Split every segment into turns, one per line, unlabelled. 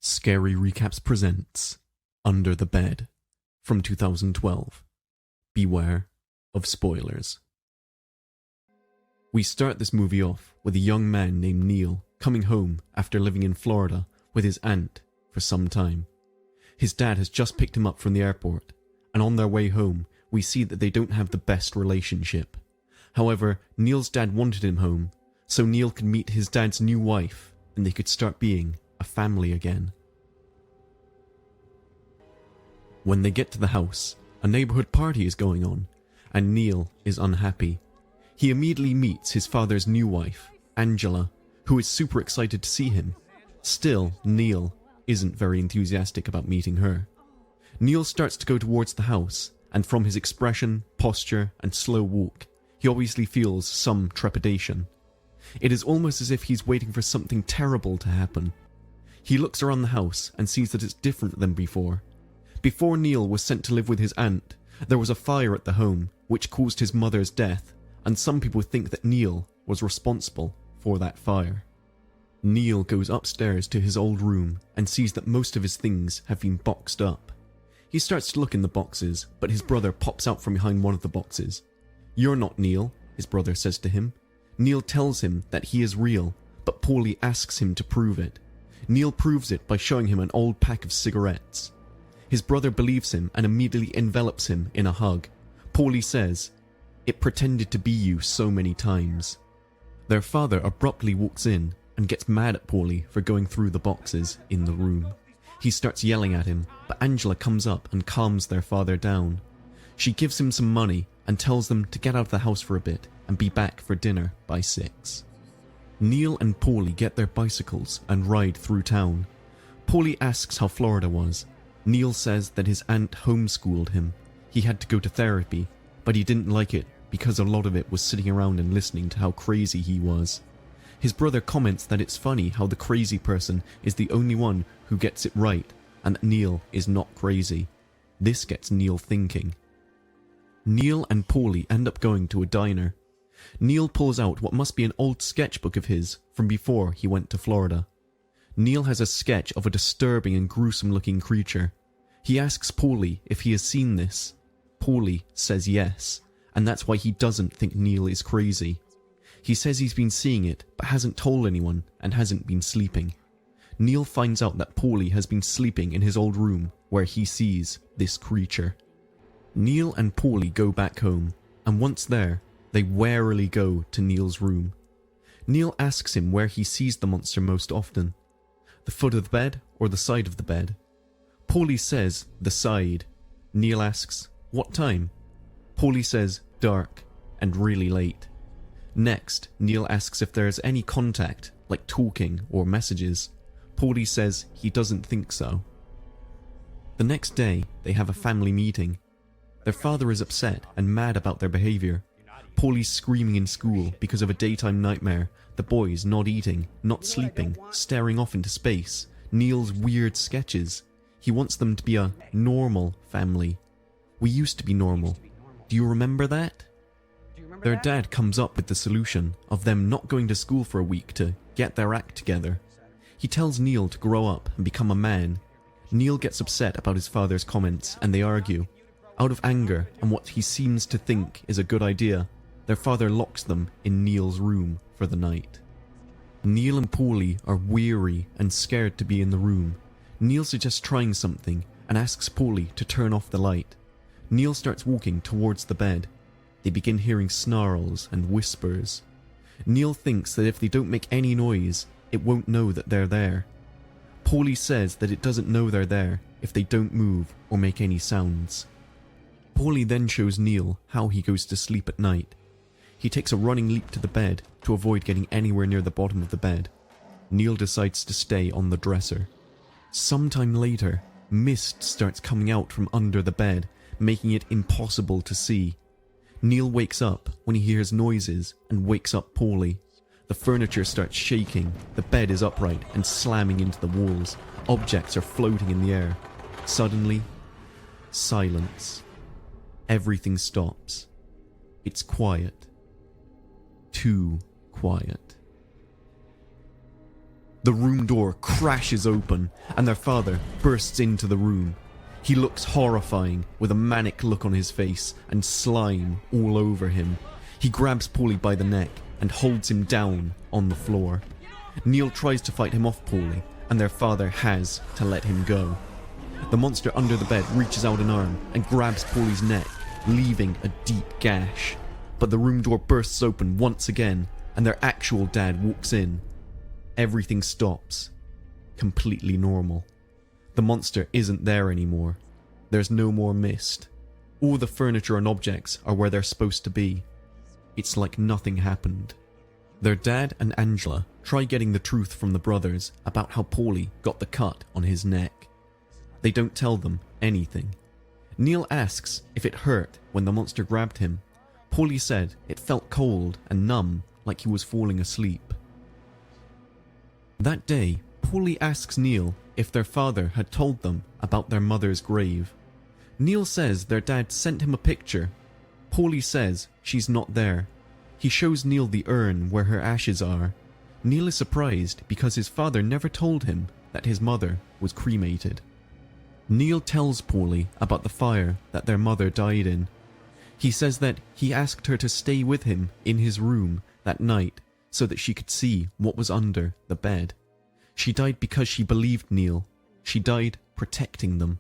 Scary Recaps presents Under the Bed from 2012. Beware of spoilers. We start this movie off with a young man named Neil coming home after living in Florida with his aunt for some time. His dad has just picked him up from the airport, and on their way home we see that they don't have the best relationship. However, Neil's dad wanted him home, so Neil could meet his dad's new wife and they could start being a family again. When they get to the house, a neighborhood party is going on, and Neil is unhappy. He immediately meets his father's new wife, Angela, who is super excited to see him. Still, Neil isn't very enthusiastic about meeting her. Neil starts to go towards the house, and from his expression, posture, and slow walk, he obviously feels some trepidation. It is almost as if he's waiting for something terrible to happen. He looks around the house and sees that it's different than before. Before Neil was sent to live with his aunt, there was a fire at the home which caused his mother's death, and some people think that Neil was responsible for that fire. Neil goes upstairs to his old room and sees that most of his things have been boxed up. He starts to look in the boxes, but his brother pops out from behind one of the boxes. "You're not Neil," his brother says to him. Neil tells him that he is real, but Paulie asks him to prove it. Neil proves it by showing him an old pack of cigarettes. His brother believes him and immediately envelops him in a hug. Paulie says, "It pretended to be you so many times." Their father abruptly walks in and gets mad at Paulie for going through the boxes in the room. He starts yelling at him, but Angela comes up and calms their father down. She gives him some money and tells them to get out of the house for a bit and be back for dinner by 6. Neil and Paulie get their bicycles and ride through town. Paulie asks how Florida was. Neil says that his aunt homeschooled him. He had to go to therapy, but he didn't like it because a lot of it was sitting around and listening to how crazy he was. His brother comments that it's funny how the crazy person is the only one who gets it right and that Neil is not crazy. This gets Neil thinking. Neil and Paulie end up going to a diner. Neil pulls out what must be an old sketchbook of his from before he went to Florida. Neil has a sketch of a disturbing and gruesome looking creature. He asks Paulie if he has seen this. Paulie says yes, and that's why he doesn't think Neil is crazy. He says he's been seeing it but hasn't told anyone and hasn't been sleeping. Neil finds out that Paulie has been sleeping in his old room where he sees this creature. Neil and Paulie go back home, and once there, they warily go to Neil's room. Neil asks him where he sees the monster most often. The foot of the bed or the side of the bed? Paulie says the side. Neil asks, "What time?" Paulie says dark and really late. Next, Neil asks if there is any contact, like talking or messages. Paulie says he doesn't think so. The next day, they have a family meeting. Their father is upset and mad about their behavior. Paulie's screaming in school because of a daytime nightmare, the boys not eating, not sleeping, staring off into space, Neil's weird sketches. He wants them to be a normal family. "We used to be normal. Do you remember that?" Their dad comes up with the solution of them not going to school for a week to get their act together. He tells Neil to grow up and become a man. Neil gets upset about his father's comments and they argue. Out of anger and what he seems to think is a good idea, their father locks them in Neil's room for the night. Neil and Paulie are weary and scared to be in the room. Neil suggests trying something and asks Paulie to turn off the light. Neil starts walking towards the bed. They begin hearing snarls and whispers. Neil thinks that if they don't make any noise, it won't know that they're there. Paulie says that it doesn't know they're there if they don't move or make any sounds. Paulie then shows Neil how he goes to sleep at night. He takes a running leap to the bed to avoid getting anywhere near the bottom of the bed. Neil decides to stay on the dresser. Sometime later, mist starts coming out from under the bed, making it impossible to see. Neil wakes up when he hears noises and wakes up Paulie. The furniture starts shaking, the bed is upright and slamming into the walls. Objects are floating in the air. Suddenly, silence. Everything stops. It's quiet. Too quiet. The room door crashes open and their father bursts into the room. He looks horrifying with a manic look on his face and slime all over him. He grabs Paulie by the neck and holds him down on the floor. Neil tries to fight him off Paulie and their father has to let him go. The monster under the bed reaches out an arm and grabs Paulie's neck, leaving a deep gash. But the room door bursts open once again and their actual dad walks in. Everything stops. Completely normal. The monster isn't there anymore. There's no more mist. All the furniture and objects are where they're supposed to be. It's like nothing happened. Their dad and Angela try getting the truth from the brothers about how Paulie got the cut on his neck. They don't tell them anything. Neil asks if it hurt when the monster grabbed him. Paulie said it felt cold and numb, like he was falling asleep. That day, Paulie asks Neil if their father had told them about their mother's grave. Neil says their dad sent him a picture. Paulie says she's not there. He shows Neil the urn where her ashes are. Neil is surprised because his father never told him that his mother was cremated. Neil tells Paulie about the fire that their mother died in. He says that he asked her to stay with him in his room that night so that she could see what was under the bed. She died because she believed Neil. She died protecting them.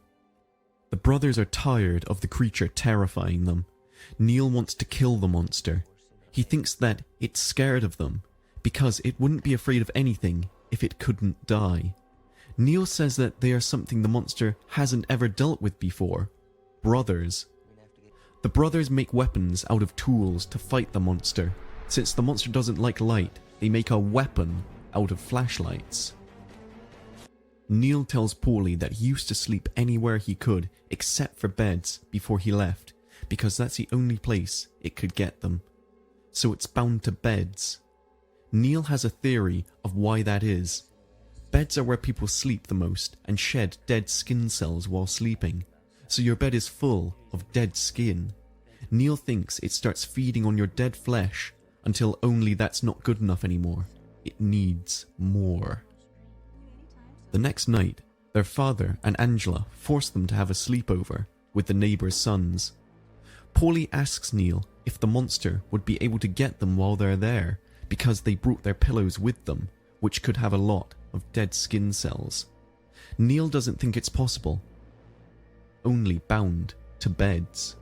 The brothers are tired of the creature terrifying them. Neil wants to kill the monster. He thinks that it's scared of them because it wouldn't be afraid of anything if it couldn't die. Neil says that they are something the monster hasn't ever dealt with before. Brothers. The brothers make weapons out of tools to fight the monster. Since the monster doesn't like light, they make a weapon out of flashlights. Neil tells Paulie that he used to sleep anywhere he could except for beds before he left, because that's the only place it could get them. So it's bound to beds. Neil has a theory of why that is. Beds are where people sleep the most and shed dead skin cells while sleeping, so your bed is full of dead skin. Neil thinks it starts feeding on your dead flesh until only that's not good enough anymore. It needs more. The next night, their father and Angela force them to have a sleepover with the neighbours' sons. Paulie asks Neil if the monster would be able to get them while they're there because they brought their pillows with them, which could have a lot of dead skin cells. Neil doesn't think it's possible. Only bound to beds.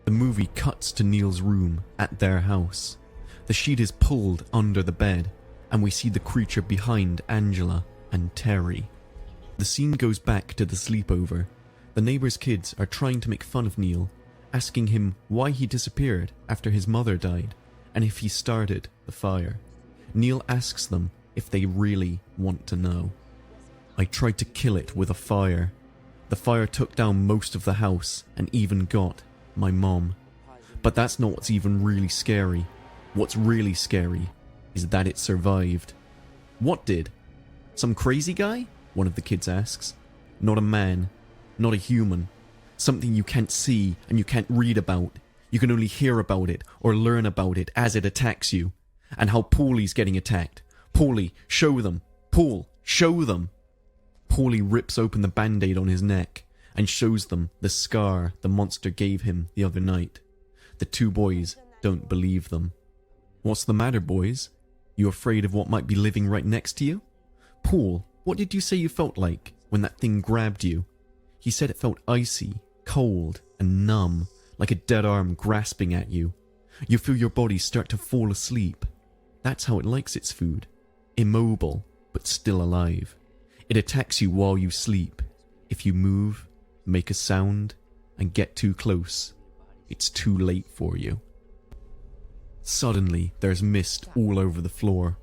The movie cuts to Neil's room at their house. The sheet is pulled under the bed, and we see the creature behind Angela and Terry. The scene goes back to the sleepover. The neighbours' kids are trying to make fun of Neil, asking him why he disappeared after his mother died, and if he started the fire. Neil asks them if they really want to know. I tried to kill it with a fire. The fire took down most of the house and even got my mom. But that's not what's even really scary. What's really scary is that it survived. What did? Some crazy guy? One of the kids asks. Not a man. Not a human. Something you can't see and you can't read about. You can only hear about it or learn about it as it attacks you. And how Paulie's getting attacked. Paulie, show them. Paul, show them. Paulie rips open the band-aid on his neck and shows them the scar the monster gave him the other night. The two boys don't believe them. What's the matter, boys? You afraid of what might be living right next to you? Paul, what did you say you felt like when that thing grabbed you? He said it felt icy, cold, and numb, like a dead arm grasping at you. You feel your body start to fall asleep. That's how it likes its food. Immobile, but still alive. It attacks you while you sleep. If you move, make a sound, and get too close, it's too late for you. Suddenly, there's mist all over the floor.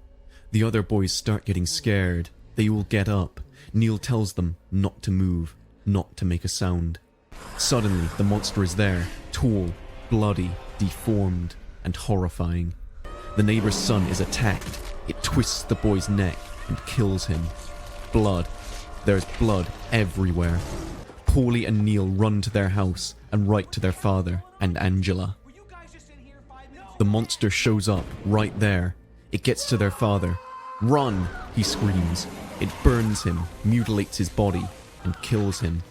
The other boys start getting scared. They all get up. Neil tells them not to move, not to make a sound. Suddenly, the monster is there, tall, bloody, deformed, and horrifying. The neighbor's son is attacked. It twists the boy's neck and kills him. Blood. There's blood everywhere. Paulie and Neil run to their house and write to their father and Angela. The monster shows up right there. It gets to their father. "Run!" he screams. It burns him, mutilates his body, and kills him.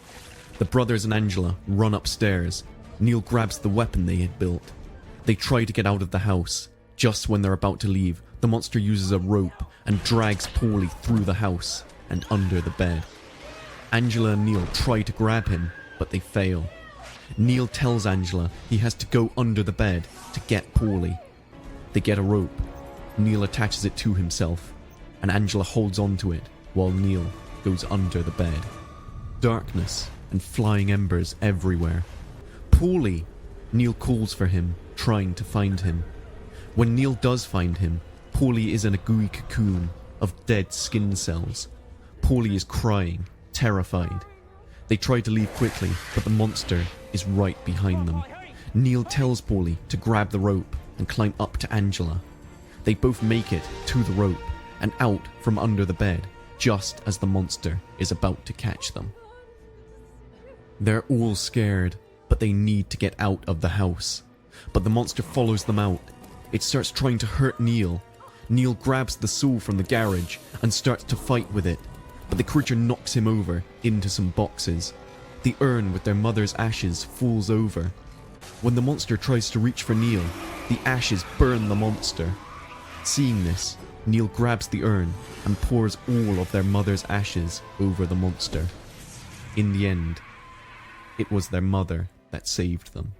The brothers and Angela run upstairs. Neil grabs the weapon they had built. They try to get out of the house. Just when they're about to leave, the monster uses a rope and drags Paulie through the house and under the bed. Angela and Neil try to grab him, but they fail. Neil tells Angela he has to go under the bed to get Paulie. They get a rope. Neil attaches it to himself, and Angela holds onto it while Neil goes under the bed. Darkness and flying embers everywhere. "Paulie!" Neil calls for him, trying to find him. When Neil does find him, Paulie is in a gooey cocoon of dead skin cells. Paulie is crying, terrified. They try to leave quickly, but the monster is right behind them. Neil tells Paulie to grab the rope and climb up to Angela. They both make it to the rope and out from under the bed, just as the monster is about to catch them. They're all scared, but they need to get out of the house. But the monster follows them out. It starts trying to hurt Neil. Neil grabs the saw from the garage and starts to fight with it, but the creature knocks him over into some boxes. The urn with their mother's ashes falls over. When the monster tries to reach for Neil, the ashes burn the monster. Seeing this, Neil grabs the urn and pours all of their mother's ashes over the monster. In the end, it was their mother that saved them.